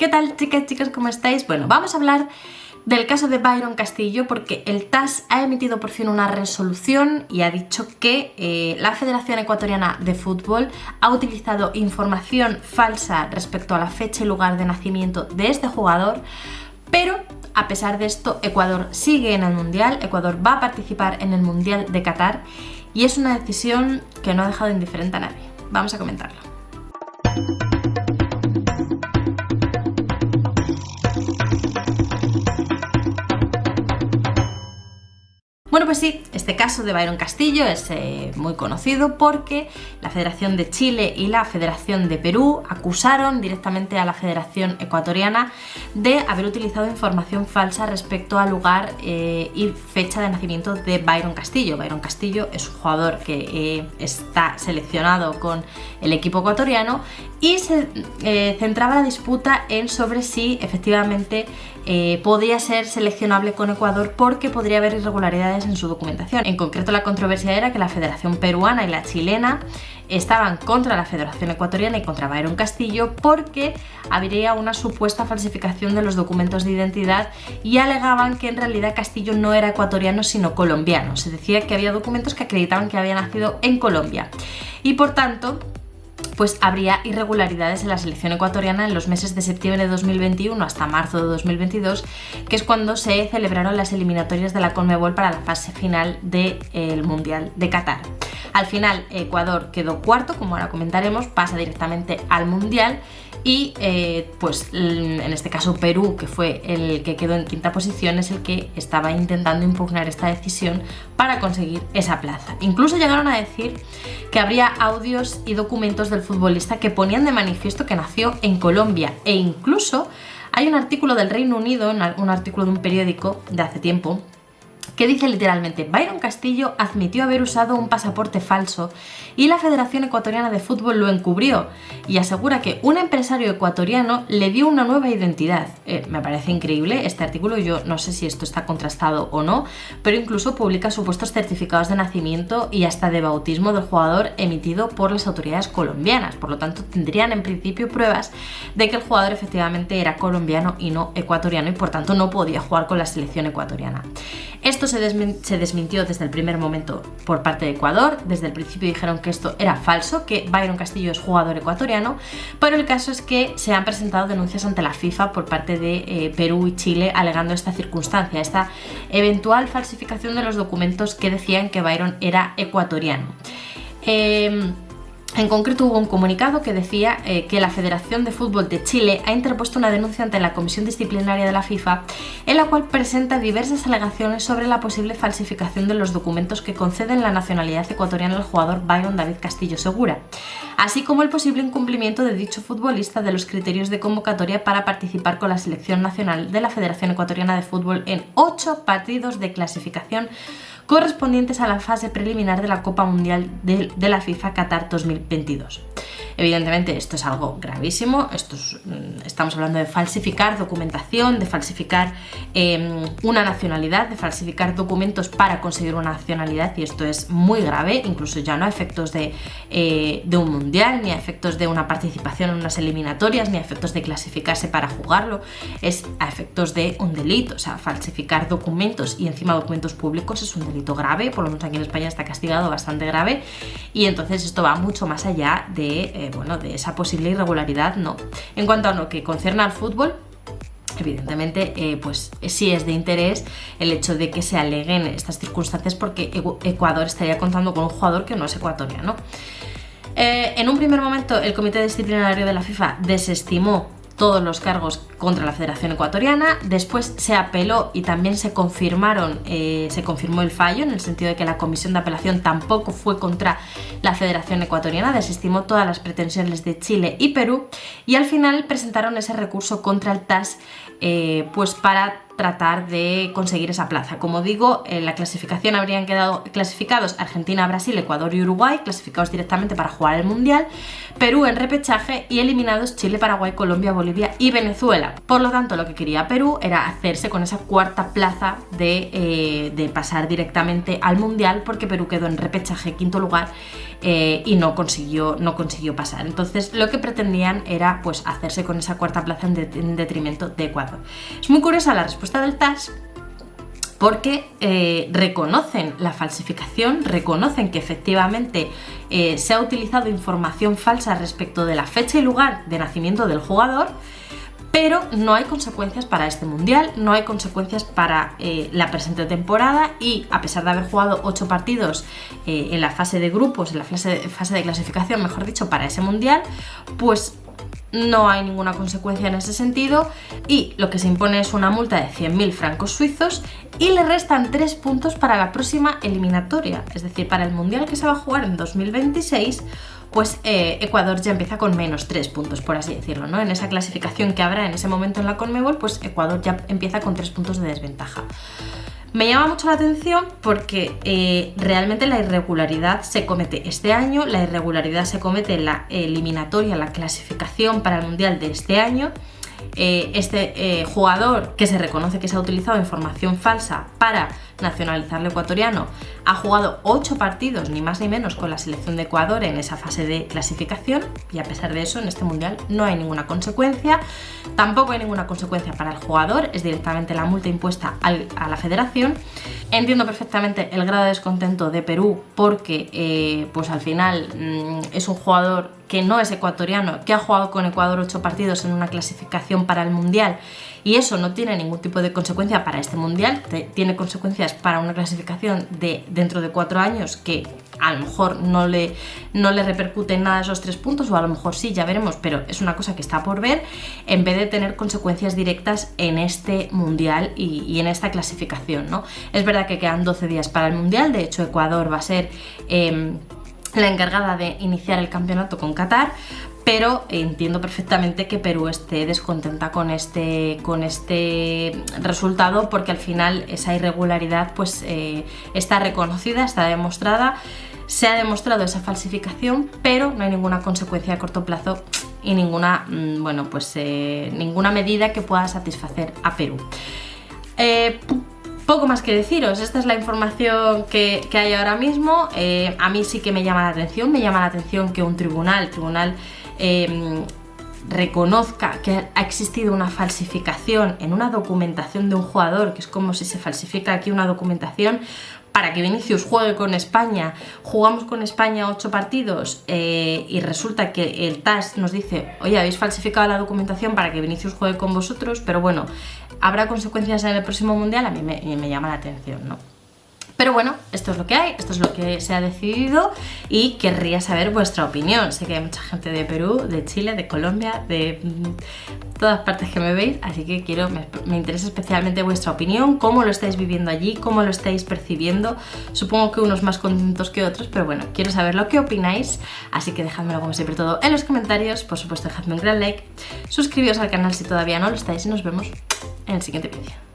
¿Qué tal, chicas, chicos? ¿Cómo estáis? Bueno, vamos a hablar del caso de Byron Castillo porque el TAS ha emitido por fin una resolución y ha dicho que la Federación Ecuatoriana de Fútbol ha utilizado información falsa respecto a la fecha y lugar de nacimiento de este jugador, pero a pesar de esto, Ecuador sigue en el Mundial, Ecuador va a participar en el Mundial de Qatar y es una decisión que no ha dejado indiferente a nadie. Vamos a comentarlo. Bueno, pues sí, este caso de Byron Castillo es muy conocido porque la Federación de Chile y la Federación de Perú acusaron directamente a la Federación Ecuatoriana de haber utilizado información falsa respecto al lugar y fecha de nacimiento de Byron Castillo. Byron Castillo es un jugador que está seleccionado con el equipo ecuatoriano y se centraba la disputa en sobre si efectivamente podía ser seleccionable con Ecuador porque podría haber irregularidades en su documentación. En concreto, la controversia era que la Federación Peruana y la chilena estaban contra la Federación Ecuatoriana y contra Byron Castillo porque habría una supuesta falsificación de los documentos de identidad y alegaban que en realidad Castillo no era ecuatoriano sino colombiano. Se decía que había documentos que acreditaban que había nacido en Colombia y por tanto pues habría irregularidades en la selección ecuatoriana en los meses de septiembre de 2021 hasta marzo de 2022, que es cuando se celebraron las eliminatorias de la Conmebol para la fase final del Mundial de Qatar. Al final, Ecuador quedó cuarto, como ahora comentaremos, pasa directamente al Mundial y pues en este caso Perú, que fue el que quedó en quinta posición, es el que estaba intentando impugnar esta decisión para conseguir esa plaza. Incluso llegaron a decir que habría audios y documentos del futbolista que ponían de manifiesto que nació en Colombia, e incluso hay un artículo del Reino Unido, un artículo de un periódico de hace tiempo, que dice literalmente: Byron Castillo admitió haber usado un pasaporte falso y la Federación Ecuatoriana de Fútbol lo encubrió y asegura que un empresario ecuatoriano le dio una nueva identidad. Me parece increíble este artículo, yo no sé si esto está contrastado o no, pero incluso publica supuestos certificados de nacimiento y hasta de bautismo del jugador emitido por las autoridades colombianas. Por lo tanto, tendrían en principio pruebas de que el jugador efectivamente era colombiano y no ecuatoriano y por tanto no podía jugar con la selección ecuatoriana. Esto se desmintió desde el primer momento por parte de Ecuador. Desde el principio dijeron que esto era falso, que Byron Castillo es jugador ecuatoriano, pero el caso es que se han presentado denuncias ante la FIFA por parte de Perú y Chile alegando esta circunstancia, esta eventual falsificación de los documentos que decían que Byron era ecuatoriano. En concreto, hubo un comunicado que decía que la Federación de Fútbol de Chile ha interpuesto una denuncia ante la Comisión Disciplinaria de la FIFA en la cual presenta diversas alegaciones sobre la posible falsificación de los documentos que conceden la nacionalidad ecuatoriana al jugador Byron David Castillo Segura, así como el posible incumplimiento de dicho futbolista de los criterios de convocatoria para participar con la selección nacional de la Federación Ecuatoriana de Fútbol en 8 partidos de clasificación correspondientes a la fase preliminar de la Copa Mundial de la FIFA Qatar 2022. Evidentemente esto es algo gravísimo, estamos hablando de falsificar documentación, de falsificar una nacionalidad, de falsificar documentos para conseguir una nacionalidad, y esto es muy grave, incluso ya no a efectos de un mundial, ni a efectos de una participación en unas eliminatorias, ni a efectos de clasificarse para jugarlo, es a efectos de un delito. O sea, falsificar documentos y encima documentos públicos es un delito grave, por lo menos aquí en España está castigado bastante grave, y entonces esto va mucho más allá de esa posible irregularidad, no. En cuanto a lo que concierne al fútbol, evidentemente pues sí es de interés el hecho de que se aleguen estas circunstancias porque Ecuador estaría contando con un jugador que no es ecuatoriano. En un primer momento el Comité Disciplinario de la FIFA desestimó todos los cargos contra la Federación Ecuatoriana, después se apeló y también se confirmó el fallo, en el sentido de que la comisión de apelación tampoco fue contra la Federación Ecuatoriana, desestimó todas las pretensiones de Chile y Perú y al final presentaron ese recurso contra el TAS pues para tratar de conseguir esa plaza. Como digo, en la clasificación habrían quedado clasificados Argentina, Brasil, Ecuador y Uruguay, clasificados directamente para jugar el Mundial, Perú en repechaje y eliminados Chile, Paraguay, Colombia, Bolivia y Venezuela. Por lo tanto, lo que quería Perú era hacerse con esa cuarta plaza de pasar directamente al Mundial, porque Perú quedó en repechaje quinto lugar y no consiguió pasar. Entonces lo que pretendían era pues hacerse con esa cuarta plaza en detrimento de Ecuador. Es muy curiosa la respuesta del TAS, porque reconocen la falsificación, reconocen que efectivamente se ha utilizado información falsa respecto de la fecha y lugar de nacimiento del jugador, pero no hay consecuencias para este Mundial, no hay consecuencias para la presente temporada, y a pesar de haber jugado 8 partidos en la fase de grupos, en la fase de clasificación, mejor dicho, para ese Mundial, pues no hay ninguna consecuencia en ese sentido, y lo que se impone es una multa de 100.000 francos suizos y le restan 3 puntos para la próxima eliminatoria, es decir, para el Mundial que se va a jugar en 2026, pues Ecuador ya empieza con menos 3 puntos, por así decirlo, ¿no? En esa clasificación que habrá en ese momento en la Conmebol, pues Ecuador ya empieza con 3 puntos de desventaja. Me llama mucho la atención porque realmente la irregularidad se comete este año, la irregularidad se comete en la eliminatoria, la clasificación para el Mundial de este año. Este jugador, que se reconoce que se ha utilizado información falsa para nacionalizarlo ecuatoriano, ha jugado 8 partidos, ni más ni menos, con la selección de Ecuador en esa fase de clasificación, y a pesar de eso en este Mundial no hay ninguna consecuencia. Tampoco hay ninguna consecuencia para el jugador, es directamente la multa impuesta a la federación. Entiendo perfectamente el grado de descontento de Perú porque pues al final es un jugador que no es ecuatoriano, que ha jugado con Ecuador 8 partidos en una clasificación para el Mundial, y eso no tiene ningún tipo de consecuencia para este Mundial, tiene consecuencias para una clasificación de dentro de 4 años que a lo mejor no le repercute en nada esos 3 puntos, o a lo mejor sí, ya veremos, pero es una cosa que está por ver, en vez de tener consecuencias directas en este Mundial y en esta clasificación, ¿no? Es verdad que quedan 12 días para el Mundial, de hecho Ecuador va a ser la encargada de iniciar el campeonato con Qatar, pero entiendo perfectamente que Perú esté descontenta con este resultado, porque al final esa irregularidad pues está reconocida, está demostrada, se ha demostrado esa falsificación, pero no hay ninguna consecuencia a corto plazo y ninguna ninguna medida que pueda satisfacer a Perú. Poco más que deciros, esta es la información que hay ahora mismo. A mí sí que me llama la atención que un tribunal reconozca que ha existido una falsificación en una documentación de un jugador, que es como si se falsifica aquí una documentación para que Vinicius juegue con España. Jugamos con España 8 partidos y resulta que el TAS nos dice: oye, habéis falsificado la documentación para que Vinicius juegue con vosotros, pero bueno, habrá consecuencias en el próximo Mundial. A mí me llama la atención, ¿no? Pero bueno, esto es lo que hay, esto es lo que se ha decidido, y querría saber vuestra opinión. Sé que hay mucha gente de Perú, de Chile, de Colombia, de todas partes que me veis, así que me interesa especialmente vuestra opinión, cómo lo estáis viviendo allí, cómo lo estáis percibiendo. Supongo que unos más contentos que otros, pero bueno, quiero saber lo que opináis, así que dejádmelo como siempre todo en los comentarios. Por supuesto, dejadme un gran like, suscribíos al canal si todavía no lo estáis, y nos vemos en el siguiente vídeo.